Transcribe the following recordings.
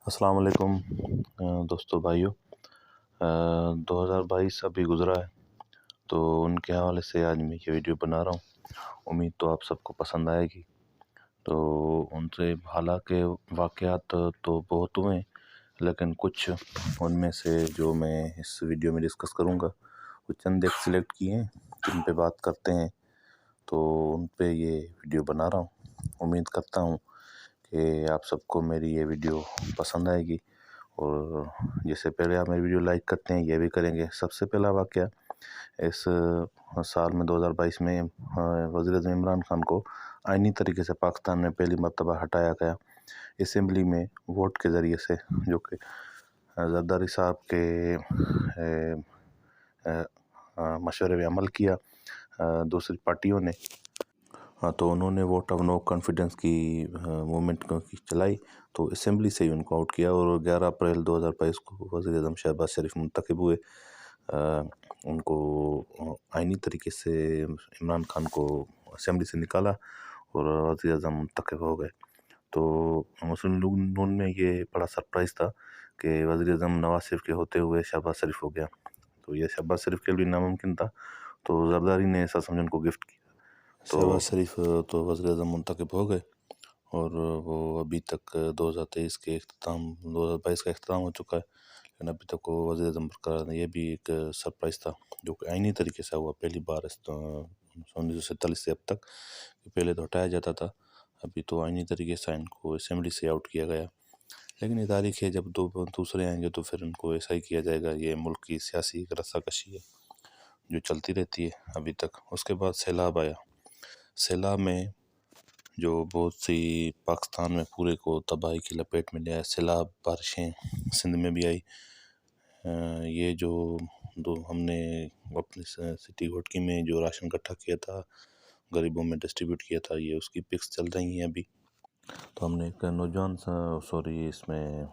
السلام علیکم دوستو بھائیو 2022 ابھی گزرا ہے تو ان کے حوالے سے آج میں یہ ویڈیو بنا رہا ہوں. امید تو آپ سب کو پسند آئے گی. تو ان سے حالانکہ واقعات تو بہت ہوئے ہیں لیکن کچھ ان میں سے جو میں اس ویڈیو میں ڈسکس کروں گا وہ چند ایک سلیکٹ کیے ہیں جن پہ بات کرتے ہیں. تو ان پہ یہ ویڈیو بنا رہا ہوں. امید کرتا ہوں کہ آپ سب کو میری یہ ویڈیو پسند آئے گی اور جس سے پہلے آپ میری ویڈیو لائک کرتے ہیں یہ بھی کریں گے. سب سے پہلا واقعہ اس سال میں 2022 میں وزیر اعظم عمران خان کو آئینی طریقے سے پاکستان میں پہلی مرتبہ ہٹایا گیا اسمبلی میں ووٹ کے ذریعے سے، جو کہ زرداری صاحب کے مشورے پہ عمل کیا دوسری پارٹیوں نے. تو انہوں نے ووٹ آف نو کانفیڈنس کی موومنٹ چلائی تو اسمبلی سے ہی ان کو آؤٹ کیا اور 11 اپریل 2022 کو وزیر اعظم شہباز شریف منتخب ہوئے. ان کو آئینی طریقے سے عمران خان کو اسمبلی سے نکالا اور وزیر اعظم منتخب ہو گئے. تو مسلم لیگ نون میں یہ بڑا سرپرائز تھا کہ وزیر اعظم نواز شریف کے ہوتے ہوئے شہباز شریف ہو گیا. تو یہ شہباز شریف کے لیے ناممکن تھا تو زرداری نے ایسا سمجھ ان کو گفٹ کیا. تو شہباز شریف تو وزیر اعظم منتخب ہو گئے اور وہ ابھی تک 2023 کے 2022 کا اختتام ہو چکا ہے لیکن ابھی تک وہ وزیر اعظم برقرار ہے. یہ بھی ایک سرپرائز تھا جو کہ آئینی طریقے سے ہوا پہلی بار 1947 سے اب تک. پہلے تو ہٹایا جاتا تھا، ابھی تو آئینی طریقے سے ان کو اسمبلی سے آؤٹ کیا گیا. لیکن یہ تاریخ ہے، جب دوسرے آئیں گے تو پھر ان کو ایسا ہی کیا جائے گا. یہ ملک کی سیاسی رسہ کشی ہے جو چلتی رہتی ہے ابھی تک. اس کے بعد سیلاب آیا. سیلاب میں جو بہت سی پاکستان میں پورے کو تباہی کی لپیٹ میں لے آئے. سیلاب بارشیں سندھ میں بھی آئی. یہ جو ہم نے اپنے سٹی گھوٹکی میں جو راشن اکٹھا کیا تھا غریبوں میں ڈسٹریبیوٹ کیا تھا، یہ اس کی پکس چل رہی ہیں ابھی. تو ہم نے ایک نوجوان اس میں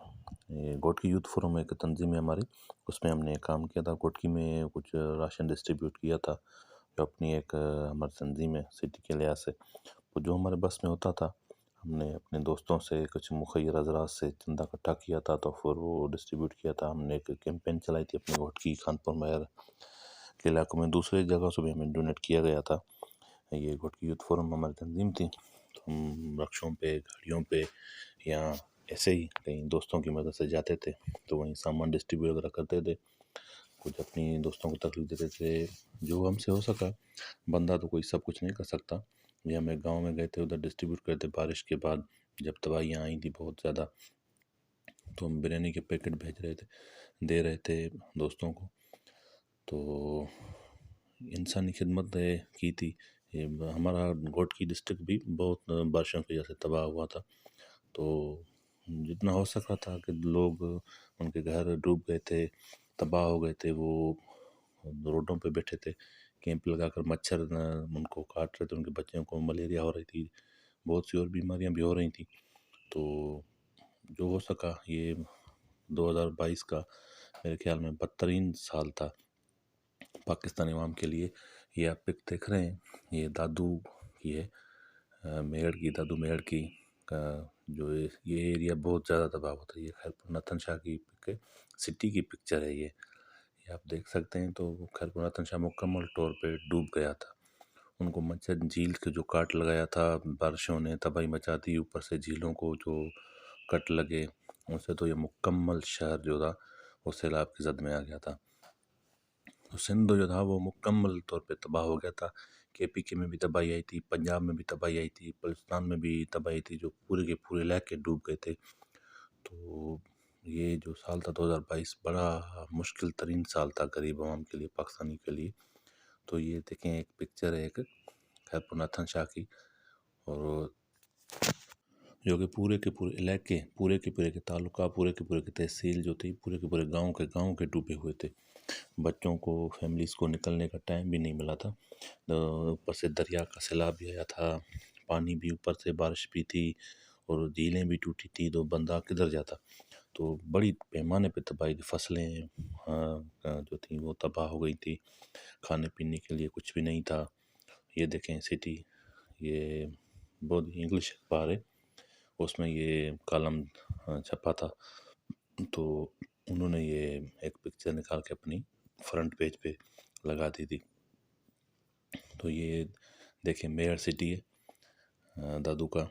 گھوٹکی یوتھ فورم ایک تنظیم ہے ہماری، اس میں ہم نے کام کیا تھا. گھوٹکی میں کچھ راشن ڈسٹریبیوٹ کیا تھا جو اپنی ایک ہماری تنظیم ہے سٹی کے لحاظ سے. تو جو ہمارے بس میں ہوتا تھا ہم نے اپنے دوستوں سے کچھ مخیر حضرات سے چندہ اکٹھا کیا تھا تو پھر وہ ڈسٹریبیوٹ کیا تھا. ہم نے ایک کیمپین چلائی تھی اپنے گھوٹکی خانپور مہر کے علاقوں میں. دوسرے جگہ سے بھی ہمیں ڈونیٹ کیا گیا تھا. یہ گھوٹکی یوتھ فورم ہماری تنظیم تھی. تو ہم رکشوں پہ، گاڑیوں پہ یا ایسے ہی کہیں دوستوں کی مدد سے جاتے تھے تو وہیں سامان ڈسٹریبیوٹ وغیرہ کرتے تھے. کچھ اپنی دوستوں کو تکلیف دیتے تھے جو ہم سے ہو سکا. بندہ تو کوئی سب کچھ نہیں کر سکتا. یہ ہم ایک گاؤں میں گئے تھے، ادھر ڈسٹریبیوٹ کرتے. بارش کے بعد جب تباہیاں آئی تھیں بہت زیادہ تو ہم بریانی کے پیکٹ بھیج رہے تھے، دے رہے تھے دوستوں کو. تو انسانی خدمت کی تھی. ہمارا گھوٹکی ڈسٹرکٹ بھی بہت بارشوں کی وجہ سے تباہ ہوا تھا. تو جتنا ہو سکا تھا کہ لوگ، ان کے گھر ڈوب گئے تھے، تباہ ہو گئے تھے، وہ روڈوں پہ بیٹھے تھے کیمپ لگا کر. مچھر ان کو کاٹ رہے تھے، ان کے بچوں کو ملیریا ہو رہی تھی، بہت سی اور بیماریاں بھی ہو رہی تھیں. تو جو ہو سکا یہ 2022 کا میرے خیال میں بدترین سال تھا پاکستانی عوام کے لیے. یہ آپ پک دیکھ رہے ہیں، یہ دادو کی ہے، میڑ کی، دادو میڑ کی جو یہ ایریا بہت زیادہ تباہ ہوتا ہے. یہ خیرپور نتن شاہ کی پک ہے، سٹی کی پکچر ہے. یہ آپ دیکھ سکتے ہیں. تو خیرپور نتن شاہ مکمل طور پہ ڈوب گیا تھا. ان کو مچھر جھیل کے جو کاٹ لگایا تھا، بارشوں نے تباہی مچا دی. اوپر سے جھیلوں کو جو کٹ لگے ان سے تو یہ مکمل شہر جو تھا وہ سیلاب کی زد میں آ گیا تھا. تو سندھ جو تھا وہ مکمل طور پہ تباہ ہو گیا تھا. کے پی کے میں بھی تباہی آئی تھی، پنجاب میں بھی تباہی آئی تھی، بلوچستان میں بھی تباہی تھی، جو پورے کے پورے علاقے ڈوب گئے تھے. تو یہ جو سال تھا 2022 بڑا مشکل ترین سال تھا غریب عوام کے لیے، پاکستانی کے لیے. تو یہ دیکھیں ایک پکچر ہے ایک خیرپور نتن شاہ کی، اور جو کہ پورے کے پورے علاقے، پورے کے تعلقہ، پورے کے تحصیل جو تھی، پورے کے پورے گاؤں کے ڈوبے ہوئے تھے. بچوں کو، فیملیز کو نکلنے کا ٹائم بھی نہیں ملا تھا. اوپر سے دریا کا سیلاب بھی آیا تھا، پانی بھی، اوپر سے بارش بھی تھی اور جھیلیں بھی ٹوٹی تھی. تو بندہ کدھر جاتا. تو بڑی پیمانے پہ تباہی تھی. فصلیں جو تھیں وہ تباہ ہو گئی تھی، کھانے پینے کے لیے کچھ بھی نہیں تھا. یہ دیکھیں سٹی، یہ بہت انگلش اخبار ہے، اس میں یہ کالم چھپا تھا، تو انہوں نے یہ ایک پکچر نکال کے اپنی فرنٹ پیج پہ لگا دی تھی۔ تو یہ دیکھیں میئر سٹی ہے دادو کا،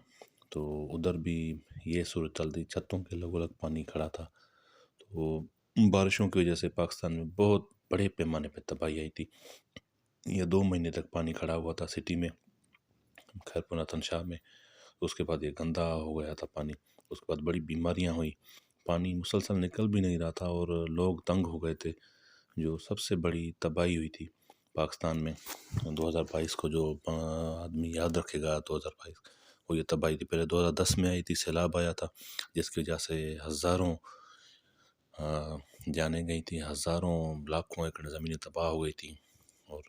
تو ادھر بھی یہ صورت چل تھی، چھتوں کے لگ الگ پانی کھڑا تھا۔ تو بارشوں کی وجہ سے پاکستان میں بہت بڑے پیمانے پہ تباہی آئی تھی، یہ 2 مہینے تک پانی کھڑا ہوا تھا سٹی میں، خیرپور ناتن شاہ میں۔ اس کے بعد یہ گندا ہو گیا تھا پانی، اس کے بعد بڑی بیماریاں ہوئی، پانی مسلسل نکل بھی نہیں رہا تھا اور لوگ تنگ ہو گئے تھے۔ جو سب سے بڑی تباہی ہوئی تھی پاکستان میں 2022 کو، جو آدمی یاد رکھے گا 2022 وہ یہ تباہی تھی۔ پہلے 2010 میں آئی تھی، سیلاب آیا تھا جس کی وجہ سے ہزاروں جانیں گئی تھیں، ہزاروں لاکھوں ایکڑ زمینیں تباہ ہو گئی تھیں، اور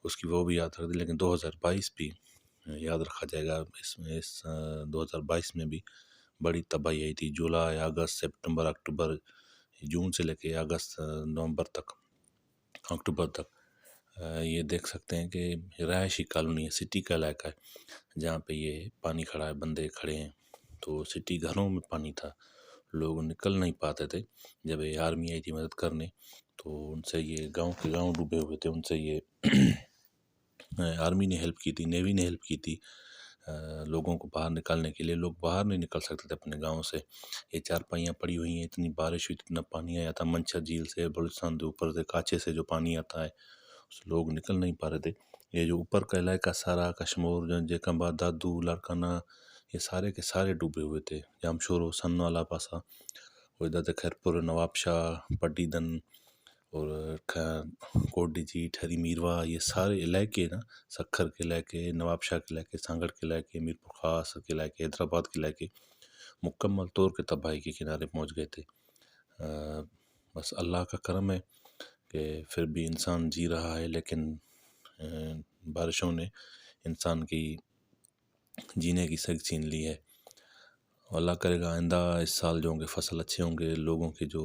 اس کی وہ بھی یاد رکھ دی۔ لیکن 2022 بھی یاد رکھا جائے گا، اس میں 2022 میں بھی بڑی تباہی آئی تھی۔ جولائی، اگست، سپتمبر، اکتوبر، جون سے لے کے اگست، نومبر تک، اکتوبر تک یہ دیکھ سکتے ہیں کہ رہائشی کالونی ہے، سٹی کا علاقہ ہے جہاں پہ یہ پانی کھڑا ہے، بندے کھڑے ہیں۔ تو سٹی گھروں میں پانی تھا، لوگ نکل نہیں پاتے تھے۔ جب یہ آرمی آئی تھی مدد کرنے تو ان سے یہ گاؤں کے گاؤں ڈوبے ہوئے تھے، ان سے یہ آرمی نے ہیلپ کی تھی، نیوی نے ہیلپ کی تھی لوگوں کو باہر نکالنے کے لیے۔ لوگ باہر نہیں نکل سکتے تھے اپنے گاؤں سے، یہ چارپائیاں پڑی ہوئی ہیں، اتنی بارش ہوئی، اتنا پانی آیا تھا منچھر جھیل سے، بلوچستان کے اوپر سے کانچے سے جو پانی آتا ہے، لوگ نکل نہیں پا رہے تھے۔ یہ جو اوپر کا علاقہ سارا کشمور، جیکم آباد، دادو، لاڑکانہ، یہ سارے کے سارے ڈوبے ہوئے تھے۔ جامشورو، سن والا پاسا، اور ادھر سے خیرپور، نواب شاہ، پٹی دن، اور کوٹ ڈیجی، ٹھری میروا، یہ سارے علاقے نا، سکھر کے علاقے، نواب شاہ کے علاقے، سانگڑ کے علاقے، میرپور خاص کے علاقے، حیدرآباد کے علاقے مکمل طور کے تباہی کے کنارے پہنچ گئے تھے۔ بس اللہ کا کرم ہے کہ پھر بھی انسان جی رہا ہے، لیکن بارشوں نے انسان کی جینے کی سگ چھین لی ہے۔ اللہ کرے گا آئندہ اس سال جو ہوں گے فصل اچھے ہوں گے، لوگوں کے جو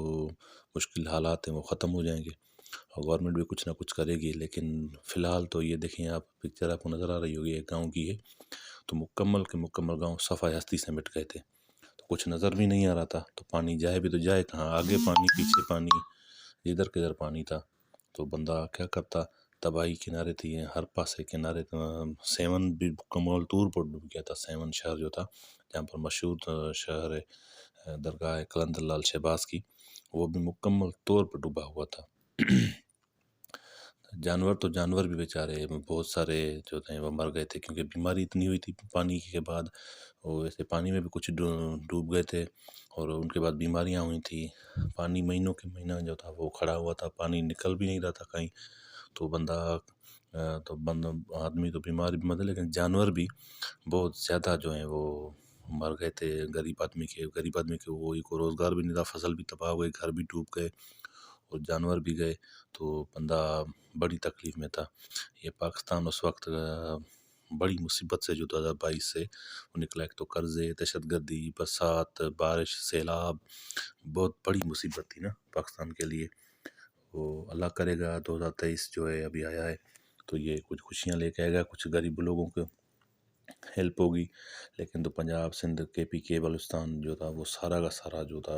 مشکل حالات ہیں وہ ختم ہو جائیں گے، اور گورنمنٹ بھی کچھ نہ کچھ کرے گی۔ لیکن فی الحال تو یہ دیکھیں آپ، پکچر آپ کو نظر آ رہی ہوگی ایک گاؤں کی ہے، تو مکمل کے مکمل گاؤں صفائی ہستی سے مٹ گئے تھے، تو کچھ نظر بھی نہیں آ رہا تھا۔ تو پانی جائے بھی تو جائے کہاں، آگے پانی پیچھے پانی، ادھر کدھر پانی تھا، تو بندہ کیا کرتا۔ تباہی کنارے تھی، ہر پاسے کنارے، سیون بھی مکمل طور پر ڈوب گیا تھا۔ سیون شہر جو تھا جہاں پر مشہور شہر ہے درگاہ قلندر لال شہباز کی، وہ بھی مکمل طور پر ڈوبا ہوا تھا۔ جانور بھی بیچارے بہت سارے جو تھے وہ مر گئے تھے، کیونکہ بیماری اتنی ہوئی تھی پانی کے بعد، اور ویسے پانی میں بھی کچھ ڈوب گئے تھے، اور ان کے بعد بیماریاں ہوئی تھی۔ پانی مہینوں کے مہینہ جو تھا وہ کھڑا ہوا تھا، پانی نکل بھی نہیں رہا تھا کہیں، تو بندہ آدمی تو بیمار بھی مر، لیکن جانور بھی بہت زیادہ جو ہیں وہ مر گئے تھے۔ غریب آدمی کے وہ کو روزگار بھی نہیں تھا، فصل بھی تباہ ہو گئی، گھر بھی ڈوب گئے اور جانور بھی گئے، تو بندہ بڑی تکلیف میں تھا۔ یہ پاکستان اس وقت بڑی مصیبت سے جو 2022 سے وہ نکلا، ایک تو قرضے، دہشت گردی، برسات، بارش، سیلاب، بہت بڑی مصیبت تھی نا پاکستان کے لیے۔ وہ اللہ کرے گا 2023 جو ہے ابھی آیا ہے تو یہ کچھ خوشیاں لے کے آئے گا، کچھ غریب لوگوں کو ہیلپ ہوگی، لیکن تو پنجاب، سندھ، کے پی کے، بلوچستان جو تھا وہ سارا کا سارا جو تھا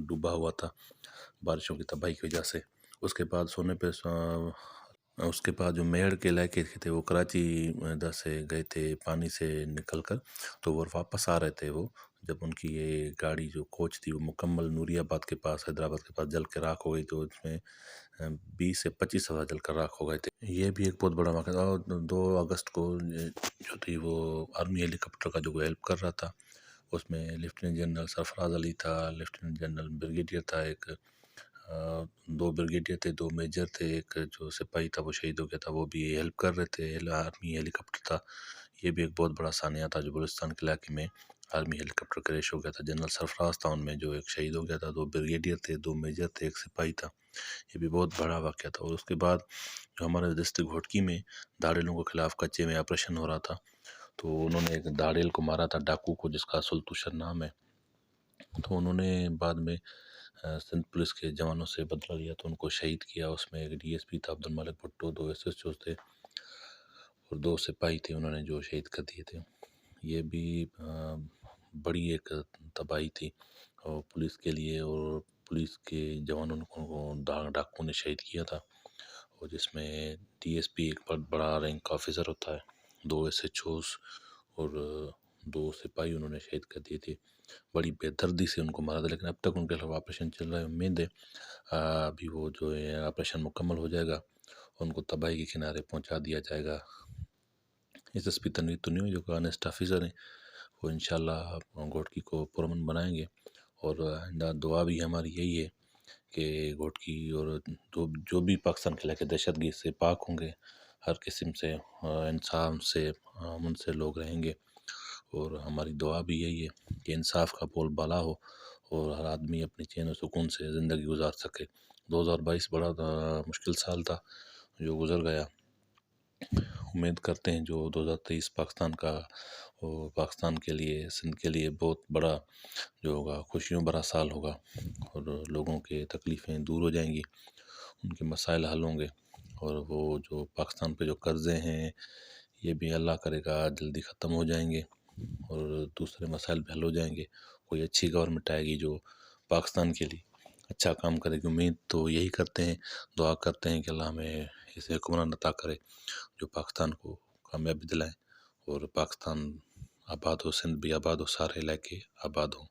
ڈوبا ہوا تھا بارشوں کی تباہی کی وجہ سے۔ اس کے بعد اس کے بعد جو میڑ کے علاقے تھے وہ کراچی ادھر سے گئے تھے پانی سے نکل کر، تو وہ واپس آ رہے تھے، وہ جب ان کی یہ گاڑی جو کوچ تھی وہ مکمل نوری آباد کے پاس، حیدرآباد کے پاس جل کے راکھ ہو گئی، تو اس میں 20 سے 25 ہزار جل کر راکھ ہو گئے تھے۔ یہ بھی ایک بہت بڑا واقعہ تھا۔ اور 2 اگست کو جو تھی وہ آرمی ہیلی کاپٹر کا جو ہیلپ کر رہا تھا، اس میں لیفٹیننٹ جنرل سرفراز علی تھا، لیفٹیننٹ جنرل بریگیڈیئر تھا ایک، 2 بریگیڈیئر تھے، 2 میجر تھے، ایک جو سپاہی تھا وہ شہید ہو گیا تھا، وہ بھی ہیلپ کر رہے تھے، آرمی ہیلی کاپٹر تھا۔ یہ بھی ایک بہت بڑا سانحہ تھا جو بلوچستان کے علاقے میں آرمی ہیلی کاپٹر کریش ہو گیا تھا۔ جنرل سرفراز تھا ان میں جو ایک شہید ہو گیا تھا، 2 بریگیڈیئر تھے، 2 میجر تھے، ایک سپاہی تھا۔ یہ بھی بہت بڑا واقعہ تھا۔ اور اس کے بعد جو ہمارے ڈسٹرکٹ گھوٹکی میں داڑیلوں کے خلاف کچے میں آپریشن ہو رہا تھا، تو انہوں نے ایک داڑیل کو مارا تھا، ڈاکو کو، جس کا سلطوشر نام ہے، تو انہوں نے بعد میں سندھ پولیس کے جوانوں سے بدلہ لیا تو ان کو شہید کیا۔ اس میں ایک ڈی ایس پی تھا Abdul Malik Bhutto, 2 S H O تھے اور 2 سپاہی تھے، انہوں نے جو شہید کر دیے تھے۔ یہ بھی بڑی ایک تباہی تھی اور پولیس کے لیے، اور پولیس کے جوانوں کو ڈاکوؤں نے شہید کیا تھا، اور جس میں ڈی ایس پی ایک بہت بڑا رینک کا آفیسر ہوتا ہے، 2 ایس ایچ اوز اور 2 سپاہی انہوں نے شہید کر دیے تھے۔ بڑی بے دردی سے ان کو مارا تھا، لیکن اب تک ان کے خلاف آپریشن چل رہا ہے۔ امید ہے ابھی وہ جو ہے آپریشن مکمل ہو جائے گا، ان کو تباہی کے کنارے پہنچا دیا جائے گا۔ S S P Tanveer Tanvi جو کہ آنیسٹ آفیسر ہیں، وہ انشاءاللہ گھوٹکی کو پرامن بنائیں گے، اور دعا بھی ہماری یہی ہے کہ گھوٹکی اور جو بھی پاکستان کے علاقے دہشت گردی سے پاک ہوں گے، ہر قسم سے انصاف سے امن سے لوگ رہیں گے، اور ہماری دعا بھی یہی ہے کہ انصاف کا بول بالا ہو اور ہر آدمی اپنی چین و سکون سے زندگی گزار سکے۔ 2022 بڑا مشکل سال تھا جو گزر گیا۔ امید کرتے ہیں جو 2023 پاکستان کا، وہ پاکستان کے لیے، سندھ کے لیے بہت بڑا جو ہوگا خوشیوں بھرا سال ہوگا، اور لوگوں کے تکلیفیں دور ہو جائیں گی، ان کے مسائل حل ہوں گے، اور وہ جو پاکستان پہ جو قرضے ہیں یہ بھی اللہ کرے گا جلدی ختم ہو جائیں گے، اور دوسرے مسائل بھی حل ہو جائیں گے۔ کوئی اچھی گورنمنٹ آئے گی جو پاکستان کے لیے اچھا کام کرے گی۔ امید تو یہی کرتے ہیں، دعا کرتے ہیں کہ اللہ ہمیں ایسے حکمران عطا کرے جو پاکستان کو کامیابی دلائیں، اور پاکستان آباد ہو، سندھ بھی آباد ہو، سارے علاقے آباد ہوں۔